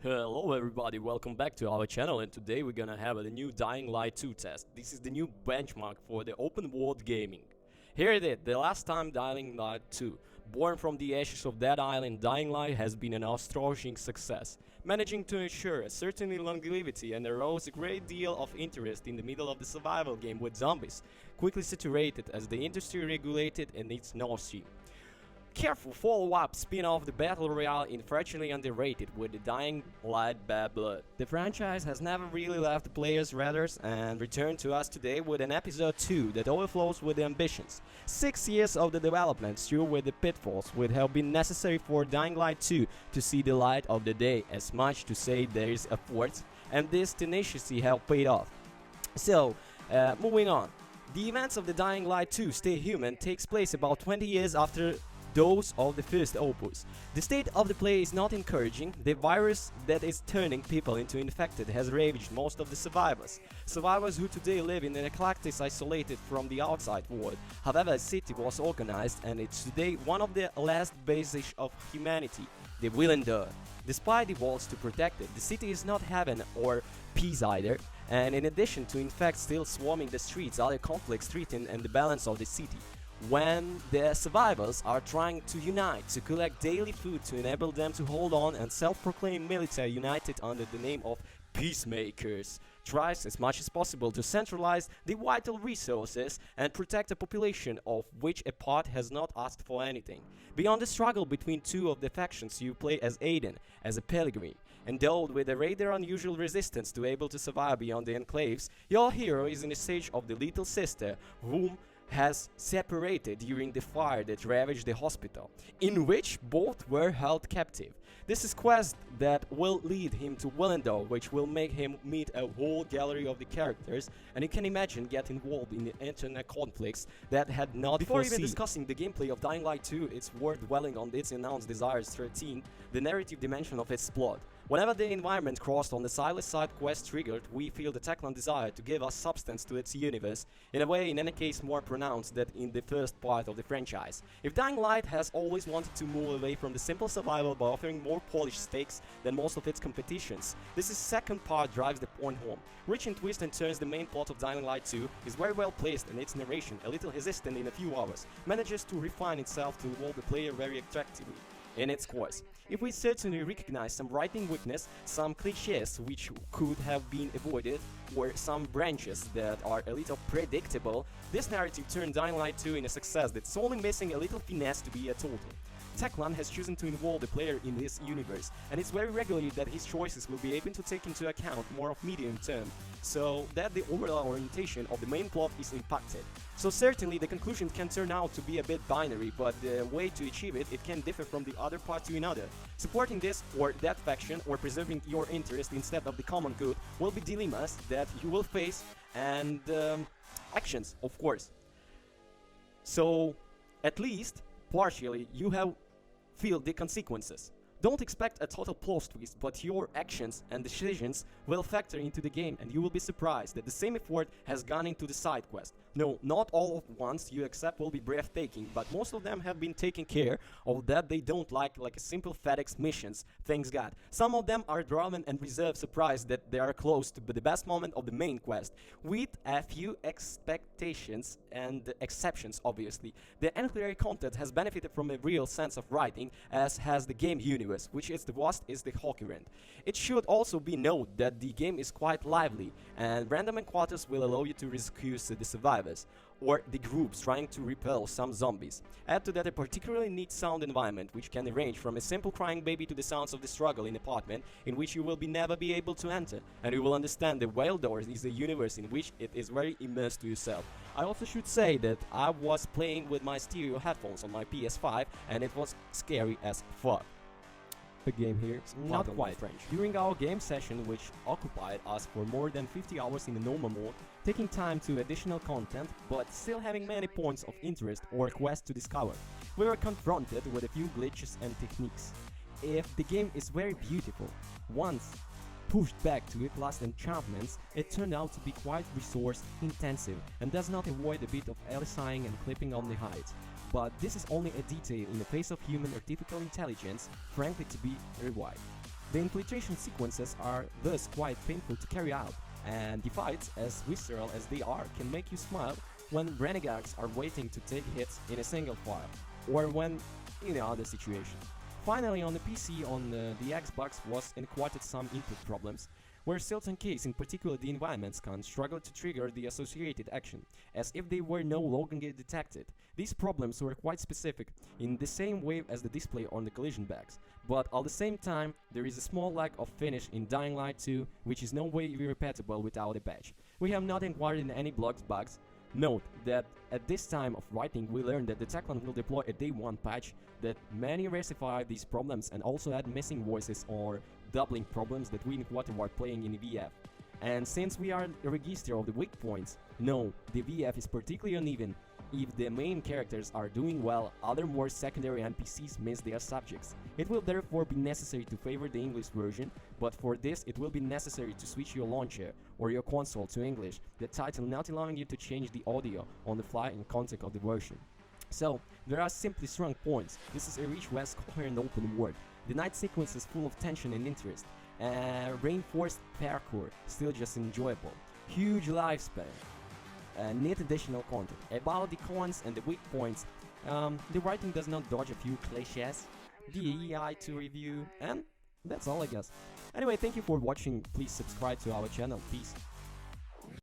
Hello everybody, welcome back to our channel, and today we're gonna have a new Dying Light 2 test. This is the new benchmark for the open world gaming. Here it is, the last time Dying Light 2. Born from the ashes of Dead Island, Dying Light has been an astonishing success, managing to ensure a certain longevity and arouse a great deal of interest in the middle of the survival game with zombies, quickly saturated as the industry regulated and its notion. Careful follow-up spin-off the Battle Royale unfortunately underrated with the Dying Light Bad Blood. The franchise has never really left the players' radars and returned to us today with an episode 2 that overflows with ambitions. 6 years of the development through with the pitfalls would have been necessary for Dying Light 2 to see the light of the day, as much to say there is effort, and this tenacity have paid off. So, moving on. The events of the Dying Light 2 Stay Human takes place about 20 years after those of the first opus. The state of the play is not encouraging. The virus that is turning people into infected has ravaged most of the survivors. Survivors who today live in an eclectic isolated from the outside world. However, a city was organized and it's today one of the last bases of humanity, the will endure. Despite the walls to protect it, the city is not heaven or peace either. And in addition to in fact still swarming the streets, other conflicts threaten and the balance of the city. When the survivors are trying to unite to collect daily food to enable them to hold on, and self-proclaimed military united under the name of peacemakers tries as much as possible to centralize the vital resources and protect a population of which a part has not asked for anything. Beyond the struggle between two of the factions, you play as Aiden, as a pilgrim. Endowed with a rather unusual resistance to able to survive beyond the enclaves, your hero is in the stage of the little sister whom has separated during the fire that ravaged the hospital, in which both were held captive. This is quest that will lead him to Willendale, which will make him meet a whole gallery of the characters, and you can imagine get involved in the internet conflicts that had not before even discussing the gameplay of Dying Light 2, it's worth dwelling on its announced Desires 13, the narrative dimension of its plot. Whenever the environment crossed on the Silas side quest triggered, we feel the Techland desire to give us substance to its universe, in a way in any case more pronounced than in the first part of the franchise. If Dying Light has always wanted to move away from the simple survival by offering more polished stakes than most of its competitions, this second part drives the point home. Rich in twists and turns, the main plot of Dying Light 2 is very well placed, and its narration, a little hesitant in a few hours, manages to refine itself to involve the player very attractively in its course. If we certainly recognize some writing weakness, some cliches which could have been avoided, or some branches that are a little predictable, this narrative turned Dying Light 2 in a success that's only missing a little finesse to be a total. Techland has chosen to involve the player in this universe, and it's very regularly that his choices will be able to take into account more of medium term, so that the overall orientation of the main plot is impacted. So certainly the conclusion can turn out to be a bit binary, but the way to achieve it can differ from the other part to another. Supporting this or that faction or preserving your interest instead of the common good will be dilemmas that you will face, and actions, of course. So at least partially you have feel the consequences. Don't expect a total plot twist, but your actions and decisions will factor into the game, and you will be surprised that the same effort has gone into the side quest. No, not all of ones you accept will be breathtaking, but most of them have been taken care of that they don't like a simple FedEx missions, thanks God. Some of them are drawn and reserved surprise that they are close to the best moment of the main quest, with a few expectations and exceptions obviously. The ancillary content has benefited from a real sense of writing, as has the game universe, which is the vast is the coherent. It should also be noted that the game is quite lively, and random encounters will allow you to rescue the survivors, or the groups trying to repel some zombies. Add to that a particularly neat sound environment, which can range from a simple crying baby to the sounds of the struggle in an apartment in which you will never be able to enter, and you will understand the Wild Doors is a universe in which it is very immersed to yourself. I also should say that I was playing with my stereo headphones on my PS5, and it was scary as fuck. The game here is not quite French. During our game session, which occupied us for more than 50 hours in the normal mode, taking time to additional content, but still having many points of interest or quests to discover, we were confronted with a few glitches and techniques. If the game is very beautiful, once pushed back to its last enchantments, it turned out to be quite resource intensive and does not avoid a bit of aliasing and clipping on the heights. But this is only a detail in the face of human artificial intelligence, frankly to be rewired. The infiltration sequences are thus quite painful to carry out, and the fights, as visceral as they are, can make you smile when renegades are waiting to take hits in a single file, or when in other situation. Finally, on the PC, on the Xbox was encountered some input problems, where certain cases, in particular the environments can struggle to trigger the associated action, as if they were no longer detected. These problems were quite specific, in the same way as the display on the collision bags, but at the same time, there is a small lack of finish in Dying Light 2, which is no way repeatable without a patch. We have not encountered any bugs. Note that at this time of writing we learned that the Techland will deploy a day 1 patch that may rectify these problems and also add missing voices or doubling problems that we encountered while playing in VF. And since we are a register of the weak points, no, the VF is particularly uneven. If the main characters are doing well, other more secondary NPCs miss their subjects. It will therefore be necessary to favor the English version, but for this it will be necessary to switch your launcher or your console to English, the title not allowing you to change the audio on the fly in context of the version. So, there are simply strong points. This is a rich, vast, coherent open world. The night sequence is full of tension and interest. Reinforced parkour, still just enjoyable. Huge lifespan. Neat additional content. About the cons and the weak points, the writing does not dodge a few cliches, the AI to review, and that's all I guess. Anyway, thank you for watching, please subscribe to our channel, peace.